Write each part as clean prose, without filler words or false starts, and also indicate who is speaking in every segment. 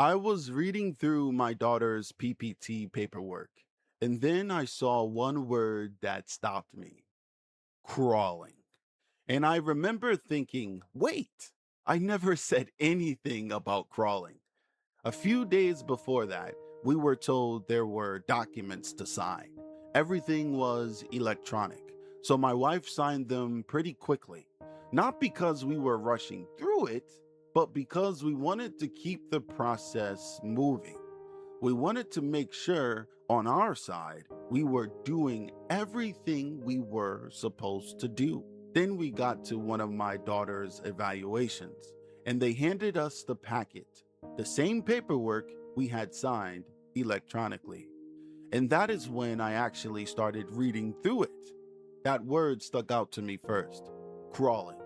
Speaker 1: I was reading through my daughter's PPT paperwork, and then I saw one word that stopped me: crawling. And I remember thinking, wait, I never said anything about crawling. A few days before that, we were told there were documents to sign. Everything was electronic, so my wife signed them pretty quickly. Not because we were rushing through it, but because we wanted to keep the process moving. We wanted to make sure on our side we were doing everything we were supposed to do. Then we got to one of my daughter's evaluations, and they handed us the packet, the same paperwork we had signed electronically. And that is when I actually started reading through it. That word stuck out to me first: crawling.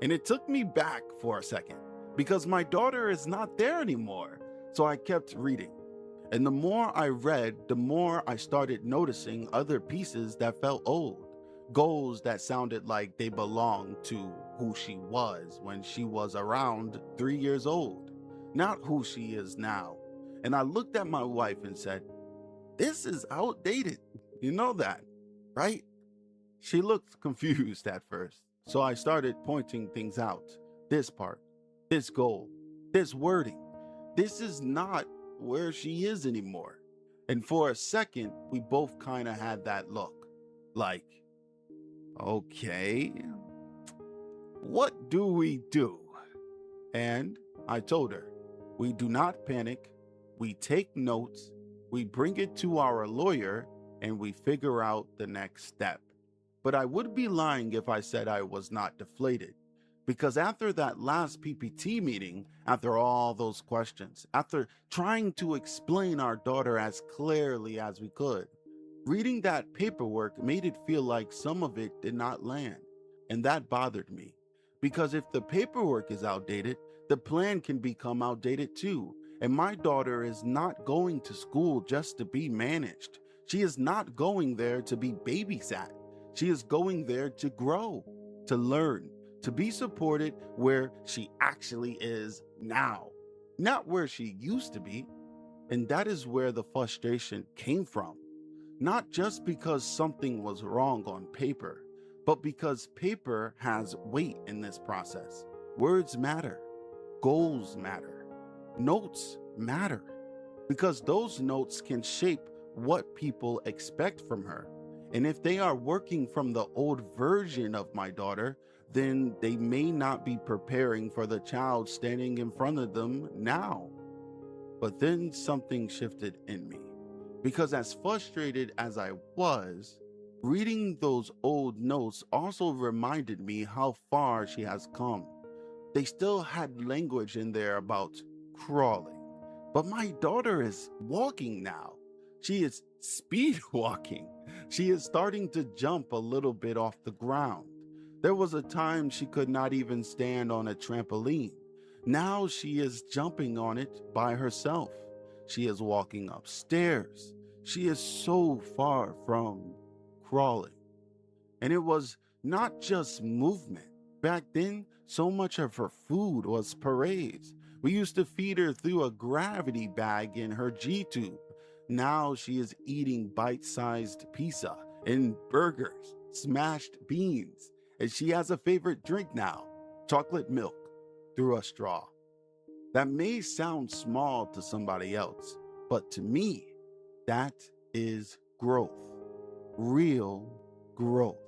Speaker 1: And it took me back for a second because my daughter is not there anymore. So I kept reading. And the more I read, the more I started noticing other pieces that felt old. Goals that sounded like they belonged to who she was when she was around 3 years old, not who she is now. And I looked at my wife and said, "This is outdated. You know that, right?" She looked confused at first. So I started pointing things out. This part, this goal, this wording. This is not where she is anymore. And for a second, we both kind of had that look like, okay, what do we do? And I told her, we do not panic. We take notes, we bring it to our lawyer, and we figure out the next step. But I would be lying if I said I was not deflated. Because after that last PPT meeting, after all those questions, after trying to explain our daughter as clearly as we could, reading that paperwork made it feel like some of it did not land. And that bothered me. Because if the paperwork is outdated, the plan can become outdated too. And my daughter is not going to school just to be managed. She is not going there to be babysat. She is going there to grow, to learn, to be supported where she actually is now, not where she used to be. And that is where the frustration came from. Not just because something was wrong on paper, but because paper has weight in this process. Words matter, goals matter, notes matter, because those notes can shape what people expect from her. And if they are working from the old version of my daughter, then they may not be preparing for the child standing in front of them now. But then something shifted in me. Because as frustrated as I was, reading those old notes also reminded me how far she has come. They still had language in there about crawling. But my daughter is walking now. She is speed walking. She is starting to jump a little bit off the ground. There was a time she could not even stand on a trampoline. Now she is jumping on it by herself. She is walking upstairs. She is so far from crawling. And it was not just movement. Back then, so much of her food was parades. We used to feed her through a gravity bag in her G tube. Now she is eating bite sized pizza and burgers, smashed beans, and she has a favorite drink now: chocolate milk through a straw. That may sound small to somebody else, but to me, that is growth, real growth.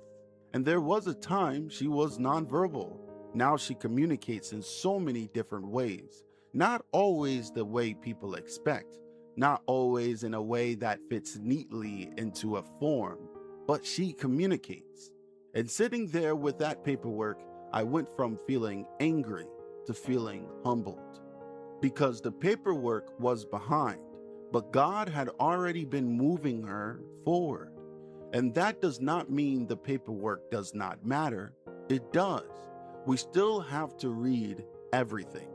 Speaker 1: And there was a time she was nonverbal. Now she communicates in so many different ways, not always the way people expect, not always in a way that fits neatly into a form, but she communicates. And sitting there with that paperwork, I went from feeling angry to feeling humbled because the paperwork was behind, but God had already been moving her forward. And that does not mean the paperwork does not matter. It does. We still have to read everything.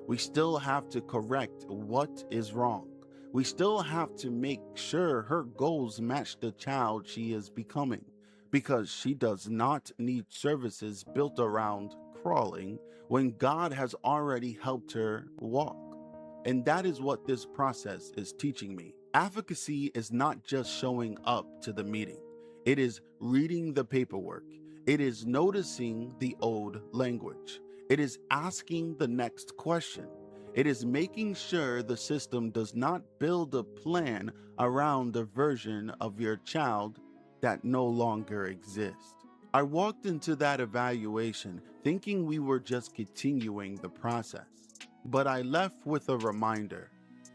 Speaker 1: We still have to correct what is wrong. We still have to make sure her goals match the child she is becoming, because she does not need services built around crawling when God has already helped her walk. And that is what this process is teaching me. Advocacy is not just showing up to the meeting, it is reading the paperwork, it is noticing the old language, it is asking the next question, it is making sure the system does not build a plan around the version of your child that no longer exists. I walked into that evaluation thinking we were just continuing the process. But I left with a reminder.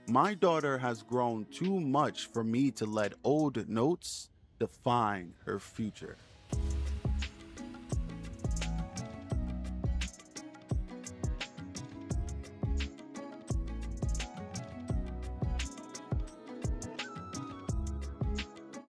Speaker 1: My daughter has grown too much for me to let old notes define her future.